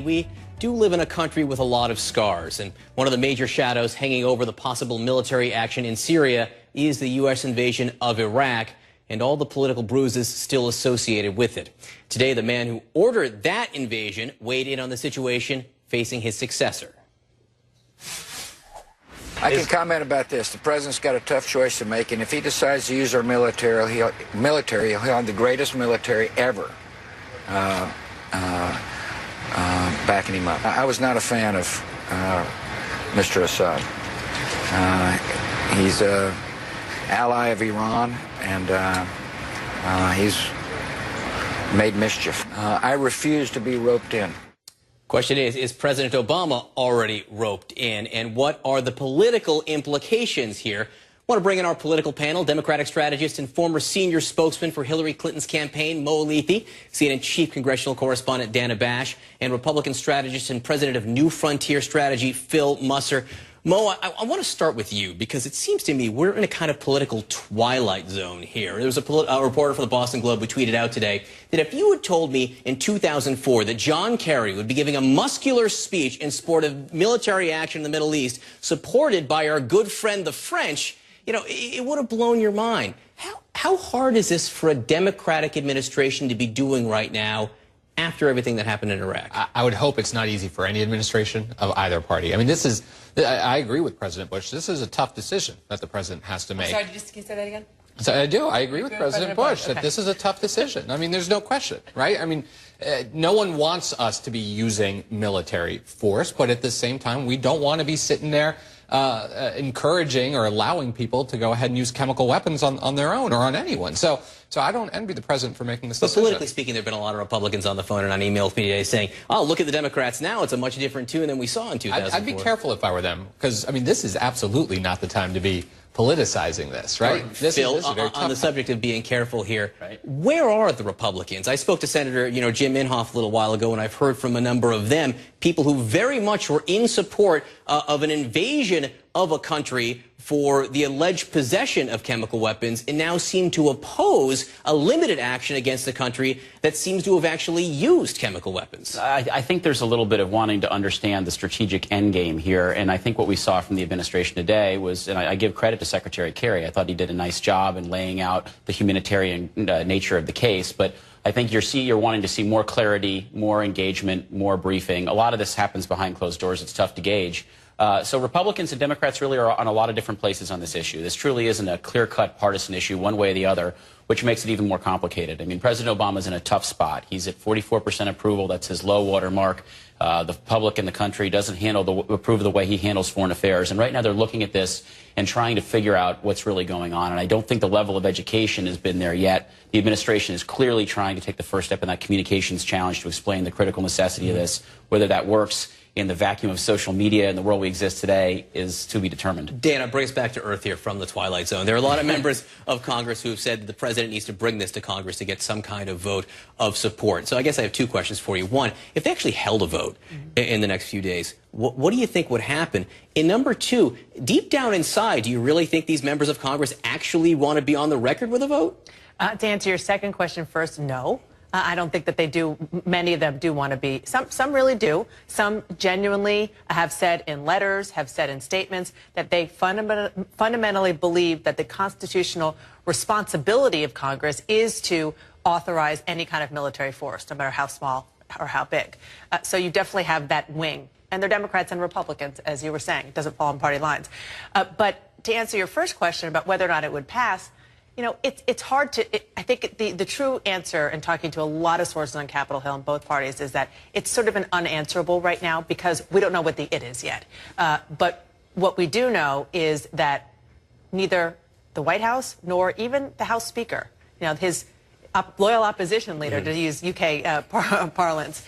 We do live in a country with a lot of scars, and one of the major shadows hanging over the possible military action in Syria is the U.S. invasion of Iraq and all the political bruises still associated with it. Today, the man who ordered that invasion weighed in on the situation facing his successor. I can comment about this. The president's got a tough choice to make, and if he decides to use our military, he'll have the greatest military ever backing him up. I was not a fan of Mr. Assad. He's an ally of Iran, and he's made mischief. I refuse to be roped in. Question is President Obama already roped in? And what are the political implications here? I want to bring in our political panel, Democratic strategist and former senior spokesman for Hillary Clinton's campaign, Mo Elleithee, CNN chief congressional correspondent Dana Bash, and Republican strategist and president of New Frontier Strategy, Phil Musser. Mo, I want to start with you because it seems to me we're in a kind of political twilight zone here. There was a reporter for the Boston Globe who tweeted out today that if you had told me in 2004 that John Kerry would be giving a muscular speech in support of military action in the Middle East supported by our good friend the French, you know, it would have blown your mind. How hard is this for a Democratic administration to be doing right now after everything that happened in Iraq? I would hope it's not easy for any administration of either party. I mean, I agree with President Bush. This is a tough decision that the president has to make. Sorry, can you say that again? So I do. I agree with President Bush that this is a tough decision. I mean, there's no question, right? I mean, no one wants us to be using military force, but at the same time, we don't want to be sitting there encouraging or allowing people to go ahead and use chemical weapons on their own or on anyone. So I don't envy the president for making this decision. But politically speaking, there have been a lot of Republicans on the phone and on email with me today saying, oh, look at the Democrats now. It's a much different tune than we saw in 2004. I'd be careful if I were them, because, I mean, this is absolutely not the time to be politicizing this, right? Phil, on the subject of being careful here, where are the Republicans? I spoke to Senator, Jim Inhofe a little while ago, and I've heard from a number of them, people who very much were in support of an invasion of a country for the alleged possession of chemical weapons and now seem to oppose a limited action against a country that seems to have actually used chemical weapons. I think there's a little bit of wanting to understand the strategic endgame here, and I think what we saw from the administration today was, and I give credit to Secretary Kerry, I thought he did a nice job in laying out the humanitarian nature of the case, but I think you're wanting to see more clarity, more engagement, more briefing. A lot of this happens behind closed doors. It's tough to gauge. So Republicans and Democrats really are on a lot of different places on this issue. This truly isn't a clear-cut partisan issue one way or the other, which makes it even more complicated. I mean, President Obama's in a tough spot. He's at 44% approval. That's his low water mark. The public in the country doesn't approve of the way he handles foreign affairs. And right now they're looking at this and trying to figure out what's really going on. And I don't think the level of education has been there yet. The administration is clearly trying to take the first step in that communications challenge to explain the critical necessity of this. Whether that works in the vacuum of social media and the world we exist today is to be determined. Dana, bring us back to earth here from the Twilight Zone. There are a lot of members of Congress who have said that the president needs to bring this to Congress to get some kind of vote of support. So I guess I have two questions for you. One, if they actually held a vote in the next few days, what do you think would happen? And number two, deep down inside, do you really think these members of Congress actually want to be on the record with a vote? To answer your second question first, no. I don't think that they do. Many of them do want to be. Some really do. Some genuinely have said in letters, have said in statements that they fundamentally believe that the constitutional responsibility of Congress is to authorize any kind of military force, no matter how small or how big. So you definitely have that wing. And they're Democrats and Republicans, as you were saying. It doesn't fall on party lines. But to answer your first question about whether or not it would pass, it's hard to, I think the true answer in talking to a lot of sources on Capitol Hill in both parties is that it's sort of an unanswerable right now because we don't know what the it is yet. But what we do know is that neither the White House nor even the House Speaker, his loyal opposition leader, to use UK parlance,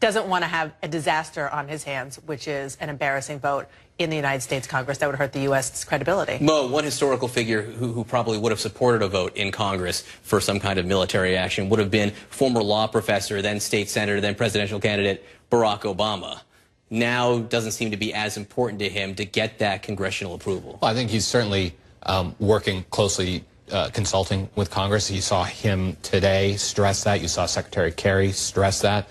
doesn't want to have a disaster on his hands, which is an embarrassing vote in the United States Congress that would hurt the U.S. credibility. Mo, one historical figure who probably would have supported a vote in Congress for some kind of military action would have been former law professor, then state senator, then presidential candidate Barack Obama. Now doesn't seem to be as important to him to get that congressional approval. Well, I think he's certainly working closely consulting with Congress. You saw him today stress that. You saw Secretary Kerry stress that.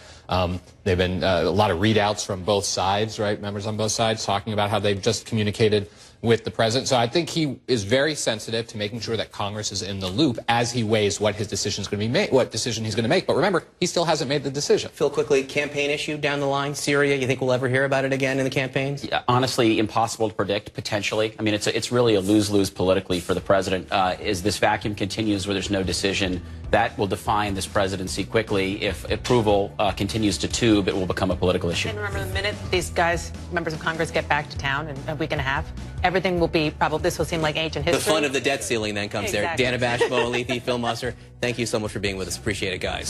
They've been a lot of readouts from both sides, right? Members on both sides talking about how they've just communicated with the president. So I think he is very sensitive to making sure that Congress is in the loop as he weighs what his decision is going to be made, what decision he's going to make. But remember, he still hasn't made the decision. Phil, quickly, campaign issue down the line, Syria. You think we'll ever hear about it again in the campaigns? Yeah, honestly, impossible to predict, potentially. I mean, it's really a lose-lose politically for the president. As this vacuum continues where there's no decision, that will define this presidency quickly. If approval continues to tube, it will become a political issue. And remember, the minute these guys, members of Congress, get back to town in a week and a half, everything will be probably, this will seem like ancient history. The fun of the debt ceiling then comes Exactly. there. Dana Bash, Mo Alithi, Phil Musser, thank you so much for being with us. Appreciate it, guys.